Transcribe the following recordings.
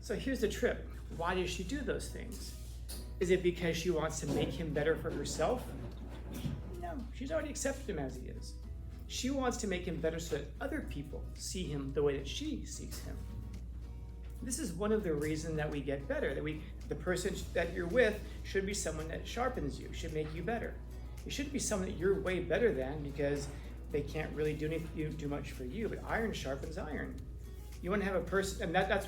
So here's the trip. Why does she do those things? Is it because she wants to make him better for herself? No, she's already accepted him as he is. She wants to make him better so that other people see him the way that she sees him. This is one of the reasons that we get better, that the person that you're with should be someone that sharpens you, should make you better. It shouldn't be someone that you're way better than because they can't really do much for you, but iron sharpens iron. You want to have a person, and that's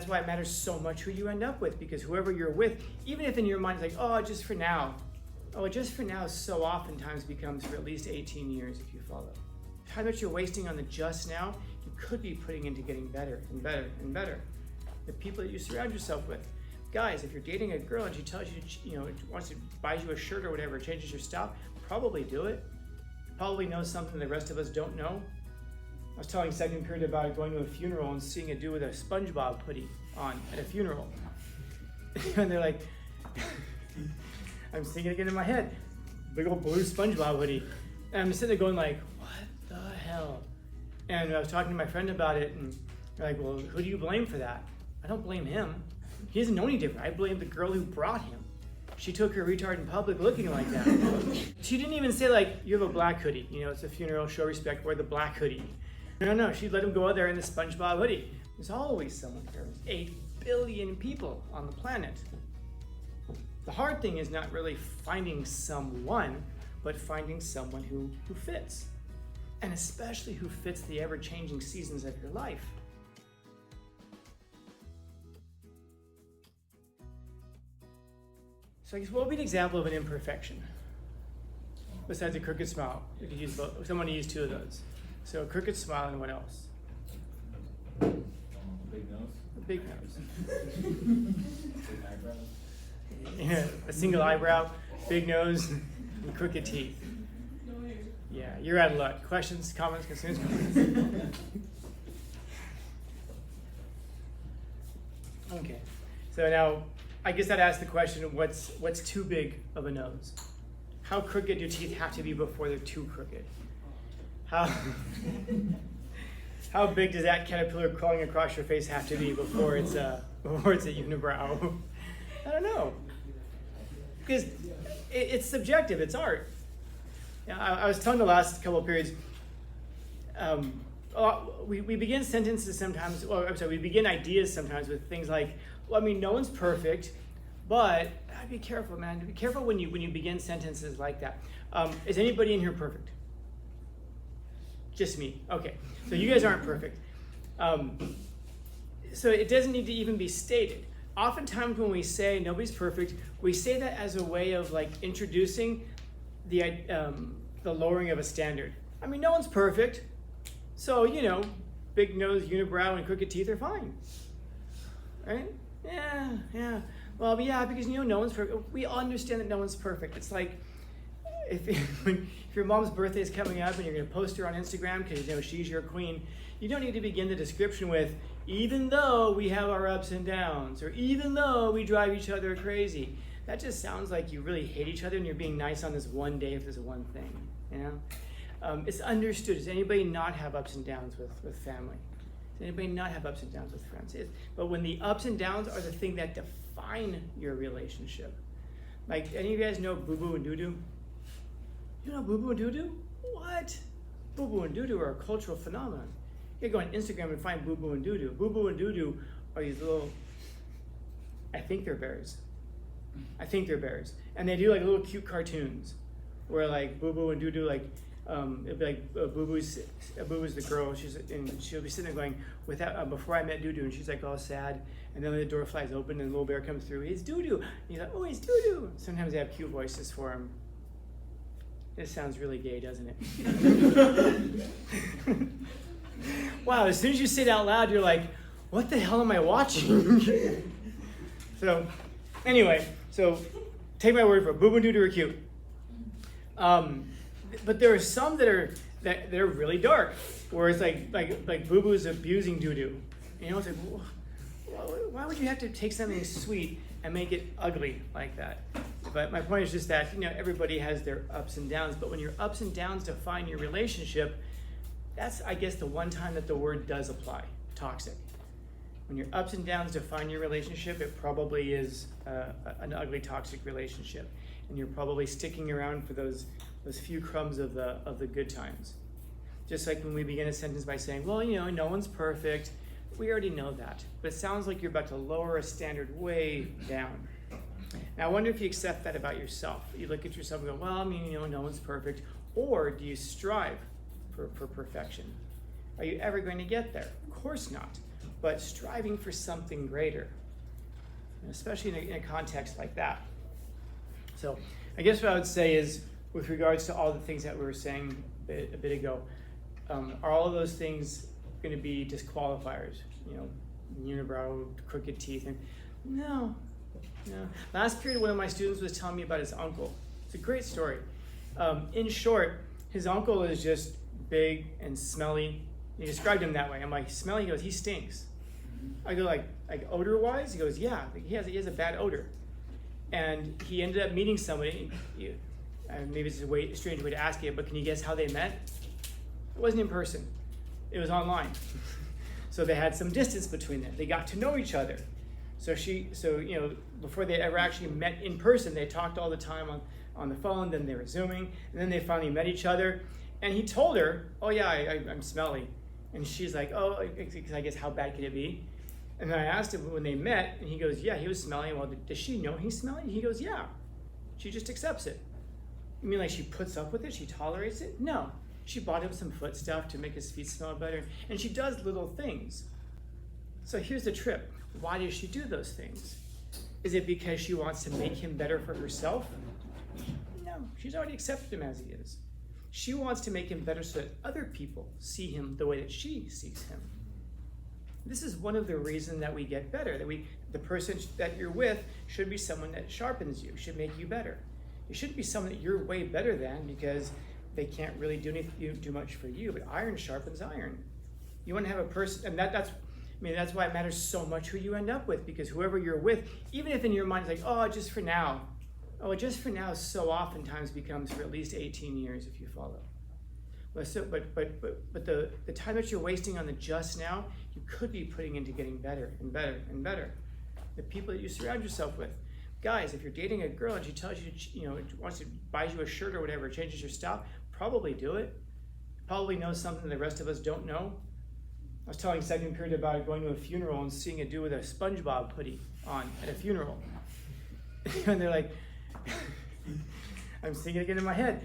why it matters so much who you end up with, because whoever you're with, even if in your mind it's like, oh, just for now. Oh, just for now so oftentimes becomes for at least 18 years if you follow. How much you're wasting on the just now, you could be putting into getting better and better and better. The people that you surround yourself with. Guys, if you're dating a girl and she tells you, wants to buy you a shirt or whatever, changes your style, probably do it. Probably knows something the rest of us don't know. I was telling second period about going to a funeral and seeing a dude with a SpongeBob hoodie on at a funeral. And they're like, I'm thinking again in my head, big old blue SpongeBob hoodie. And I'm sitting there going like, what the hell? And I was talking to my friend about it, and they're like, well, who do you blame for that? I don't blame him. He doesn't know any different. I blame the girl who brought him. She took her retard in public looking like that. She didn't even say like, you have a black hoodie. It's a funeral, show respect, wear the black hoodie. No, she let him go out there in the SpongeBob hoodie. There's always someone here. There's 8 billion people on the planet. The hard thing is not really finding someone, but finding someone who fits. And especially who fits the ever-changing seasons of your life. So I guess what would be an example of an imperfection? Besides a crooked smile, you could use both. Someone to use 2 of those. So a crooked smile, and what else? Big nose. A big nose. Big eyebrows. Yeah, a single eyebrow, big nose, and crooked teeth. Yeah, you're out of luck. Questions, comments, concerns? Okay, so now I guess I'd ask the question of what's too big of a nose? How crooked do your teeth have to be before they're too crooked? How big does that caterpillar crawling across your face have to be before it's a unibrow? I don't know, because it's subjective. It's art. I was telling the last couple of periods. We begin sentences sometimes. Well, I'm sorry. We begin ideas sometimes with things like, "Well, I mean, no one's perfect, but be careful, man. Be careful when you begin sentences like that." Is anybody in here perfect? Just me. Okay. So you guys aren't perfect. So it doesn't need to even be stated. Oftentimes when we say nobody's perfect, we say that as a way of like introducing the lowering of a standard. I mean, no one's perfect. So, big nose, unibrow, and crooked teeth are fine. Right? Yeah. Well, yeah, because no one's perfect. We all understand that no one's perfect. It's like if your mom's birthday is coming up and you're going to post her on Instagram because she's your queen, you don't need to begin the description with, even though we have our ups and downs, or even though we drive each other crazy. That just sounds like you really hate each other and you're being nice on this one day if there's one thing, It's understood. Does anybody not have ups and downs with family? Does anybody not have ups and downs with friends? But when the ups and downs are the thing that define your relationship. Like, any of you guys know boo-boo and doo-doo? You know boo-boo and doo-doo? What? Boo-boo and doo-doo are a cultural phenomenon. You can go on Instagram and find boo-boo and doo-doo. Boo-boo and doo-doo are these little, I think they're bears. And they do like little cute cartoons where like boo-boo and doo-doo, like, it'd be like boo-boo's the girl, she'll be sitting there going, before I met doo-doo, and she's like all sad, and then the door flies open and the little bear comes through, it's doo-doo. And he's like, oh, it's doo-doo. Sometimes they have cute voices for him. It sounds really gay, doesn't it? Wow, as soon as you say it out loud, you're like, what the hell am I watching? So, anyway, take my word for it. Boo-boo and doo-doo are cute. But there are some that are really dark, where it's like boo-boo's abusing doo-doo. It's like, why would you have to take something sweet and make it ugly like that? But my point is just that, everybody has their ups and downs, but when your ups and downs define your relationship, that's, I guess, the one time that the word does apply, toxic. when your ups and downs define your relationship, it probably is an ugly, toxic relationship. And you're probably sticking around for those few crumbs of the good times. Just like when we begin a sentence by saying, well, no one's perfect. We already know that. But it sounds like you're about to lower a standard way down. Now, I wonder if you accept that about yourself. You look at yourself and go, well, no one's perfect. Or do you strive for perfection? Are you ever going to get there? Of course not. But striving for something greater, especially in a context like that. So I guess what I would say is, with regards to all the things that we were saying a bit ago, are all of those things going to be disqualifiers? Unibrow, crooked teeth? No. Last period, one of my students was telling me about his uncle. It's a great story. In short, his uncle is just big and smelly. He described him that way. I'm like, smelly? He goes, he stinks. I go, like odor-wise? He goes, yeah, he has a bad odor. And he ended up meeting somebody. Maybe it's a strange way to ask it, but can you guess how they met? It wasn't in person. It was online. So they had some distance between them. They got to know each other. So before they ever actually met in person, they talked all the time on the phone, then they were Zooming, and then they finally met each other. And he told her, oh yeah, I'm smelly. And she's like, oh, I guess how bad could it be? And then I asked him when they met, and he goes, yeah, he was smelly. Well, does she know he's smelly? He goes, yeah. She just accepts it. You mean like she puts up with it? She tolerates it? No. She bought him some foot stuff to make his feet smell better. And she does little things. So here's the trip. Why does she do those things? Is it because she wants to make him better for herself? No. She's already accepted him as he is. She wants to make him better so that other people see him the way that she sees him. This is one of the reasons that we get better, the person that you're with should be someone that sharpens you, should make you better. It shouldn't be someone that you're way better than because they can't really do much for you, but iron sharpens iron. You want to have a person, and that's why it matters so much who you end up with, because whoever you're with, even if in your mind it's like, oh, just for now. Oh, just for now so oftentimes becomes for at least 18 years if you follow. But the time that you're wasting on the just now, you could be putting into getting better and better and better. The people that you surround yourself with. Guys, if you're dating a girl and she tells you, wants to buy you a shirt or whatever, changes your style, probably do it. Probably knows something the rest of us don't know. I was telling second period about going to a funeral and seeing a dude with a SpongeBob hoodie on at a funeral. And they're like, I'm thinking again in my head,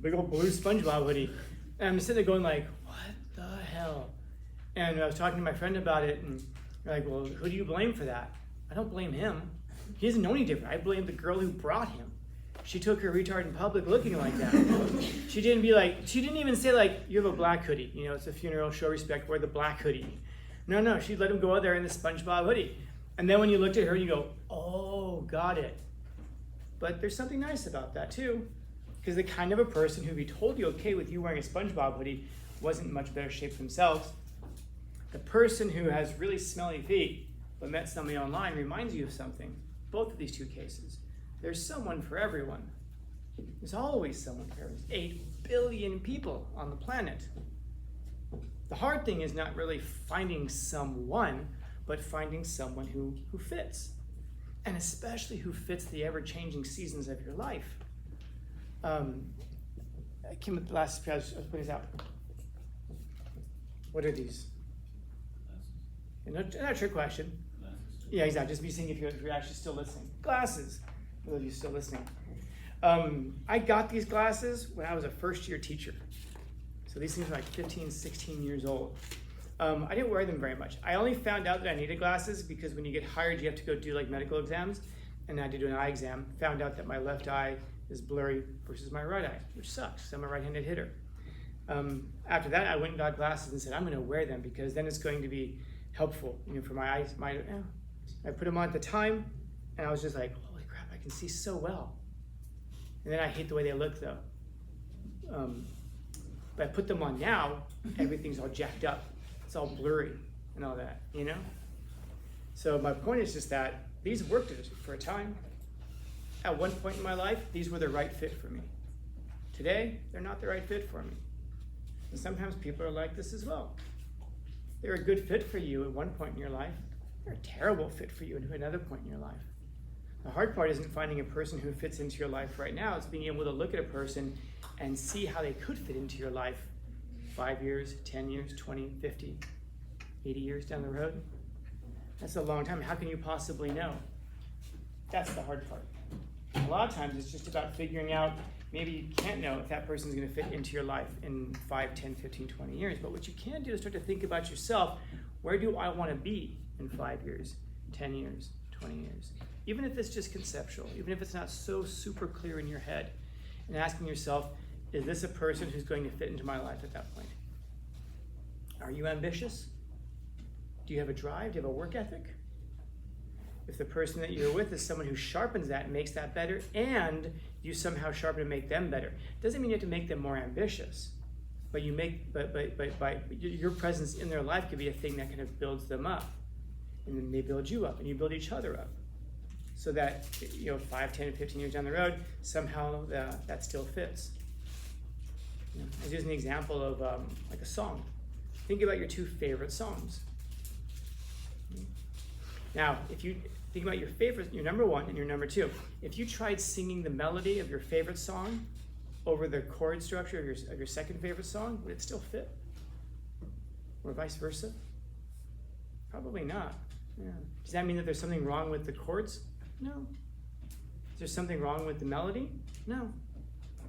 big old blue SpongeBob hoodie. And I'm sitting there going like, what the hell? And I was talking to my friend about it, and they're like, well, who do you blame for that? I don't blame him. He doesn't know any different. I blame the girl who brought him. She took her retard in public looking like that. She didn't even say like, you have a black hoodie. It's a funeral, show respect, wear the black hoodie. No, she let him go out there in the SpongeBob hoodie. And then when you looked at her, you go, oh, got it. But there's something nice about that too. Because the kind of a person who'd be totally okay with you wearing a SpongeBob hoodie wasn't in much better shape themselves. The person who has really smelly feet but met somebody online reminds you of something. Both of these two cases. There's someone for everyone. There's always someone for everyone. 8 billion people on the planet. The hard thing is not really finding someone, but finding someone who fits. And especially who fits the ever-changing seasons of your life. I came with the last, I was putting this out. What are these? Not a trick question. Yeah, exactly. Just be seeing if you're actually still listening. Glasses, for those of you still listening. I got these glasses when I was a first-year teacher. So these things are like 15, 16 years old. I didn't wear them very much. I only found out that I needed glasses because when you get hired, you have to go do like medical exams. And I had to do an eye exam. Found out that my left eye is blurry versus my right eye, which sucks because I'm a right-handed hitter. After that, I went and got glasses and said, I'm going to wear them because then it's going to be helpful, for my eyes. I put them on at the time, and I was just like, holy crap, I can see so well. And then I hate the way they look, though. But I put them on now, everything's all jacked up. It's all blurry and all that, So my point is just that these worked for a time. At one point in my life, these were the right fit for me. Today, they're not the right fit for me. And sometimes people are like this as well. They're a good fit for you at one point in your life, they're a terrible fit for you at another point in your life. The hard part isn't finding a person who fits into your life right now. It's being able to look at a person and see how they could fit into your life 5 years, 10 years, 20, 50, 80 years down the road. That's a long time. How can you possibly know? That's the hard part. A lot of times it's just about figuring out, maybe you can't know if that person's going to fit into your life in 5, 10, 15, 20 years. But what you can do is start to think about yourself. Where do I want to be in 5 years, 10 years, 20 years? Even if it's just conceptual, even if it's not so super clear in your head, and asking yourself, is this a person who's going to fit into my life at that point? Are you ambitious? Do you have a drive? Do you have a work ethic? If the person that you're with is someone who sharpens that and makes that better, and you somehow sharpen and make them better, doesn't mean you have to make them more ambitious, but you make, but your presence in their life could be a thing that kind of builds them up, and then they build you up, and you build each other up, so that 5, 10, 15 years down the road, somehow that still fits. I was using an example of like a song. Think about your 2 favorite songs. Now, if you think about your number 1 and your number 2, if you tried singing the melody of your favorite song over the chord structure of your second favorite song, would it still fit? Or vice versa? Probably not. Yeah. Does that mean that there's something wrong with the chords? No. Is there something wrong with the melody? No.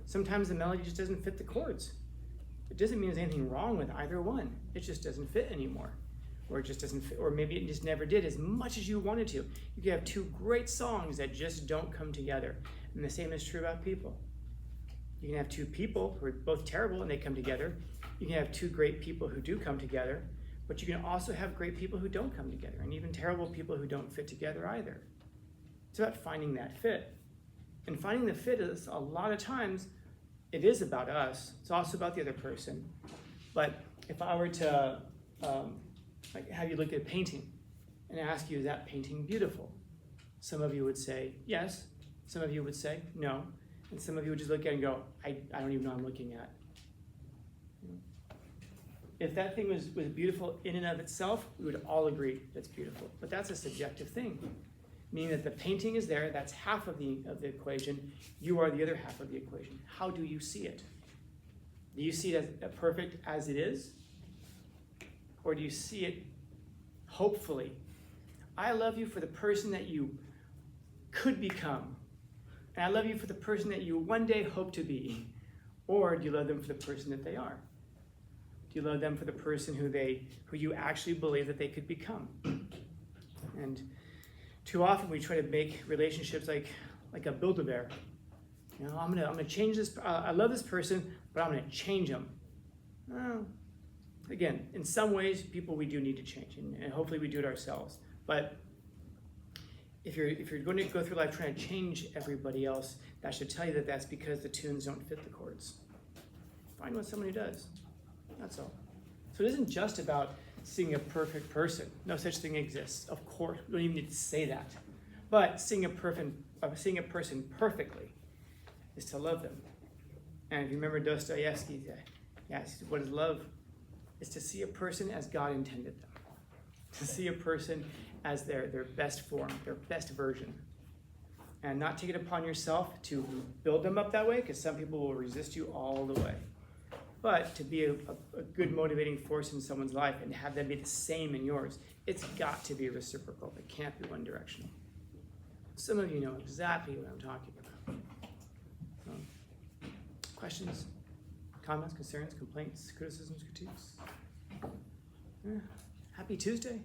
Sometimes the melody just doesn't fit the chords. It doesn't mean there's anything wrong with either one. It just doesn't fit anymore. Or it just doesn't fit, or maybe it just never did as much as you wanted to. You could have 2 great songs that just don't come together. And the same is true about people. You can have 2 people who are both terrible and they come together. You can have 2 great people who do come together, but you can also have great people who don't come together, and even terrible people who don't fit together either. It's about finding that fit. And finding the fit is, a lot of times, it is about us. It's also about the other person. But if I were to have you look at a painting and ask you, is that painting beautiful? Some of you would say yes. Some of you would say no. And some of you would just look at it and go, I don't even know what I'm looking at. If that thing was beautiful in and of itself, we would all agree that's beautiful. But that's a subjective thing, meaning that the painting is there, that's half of the equation, you are the other half of the equation. How do you see it? Do you see it as perfect as it is? Or do you see it, hopefully, I love you for the person that you could become, and I love you for the person that you one day hope to be? Or do you love them for the person that they are? Do you love them for the person who you actually believe that they could become? And too often we try to make relationships like a Build-A-Bear. I'm gonna change this. I love this person, but I'm gonna change them. Well, again, in some ways, people we do need to change, and hopefully we do it ourselves. But if you're going to go through life trying to change everybody else, that should tell you that that's because the tunes don't fit the chords. Find someone who does. That's all. So it isn't just about seeing a perfect person. No such thing exists. Of course, we don't even need to say that. But seeing a person perfectly is to love them. And if you remember Dostoevsky, what is love? Is to see a person as God intended them. To see a person as their best form, their best version. And not take it upon yourself to build them up that way, because some people will resist you all the way. But to be a good motivating force in someone's life and have them be the same in yours, it's got to be reciprocal. It can't be one directional. Some of you know exactly what I'm talking about. Questions, comments, concerns, complaints, criticisms, critiques? Happy Tuesday.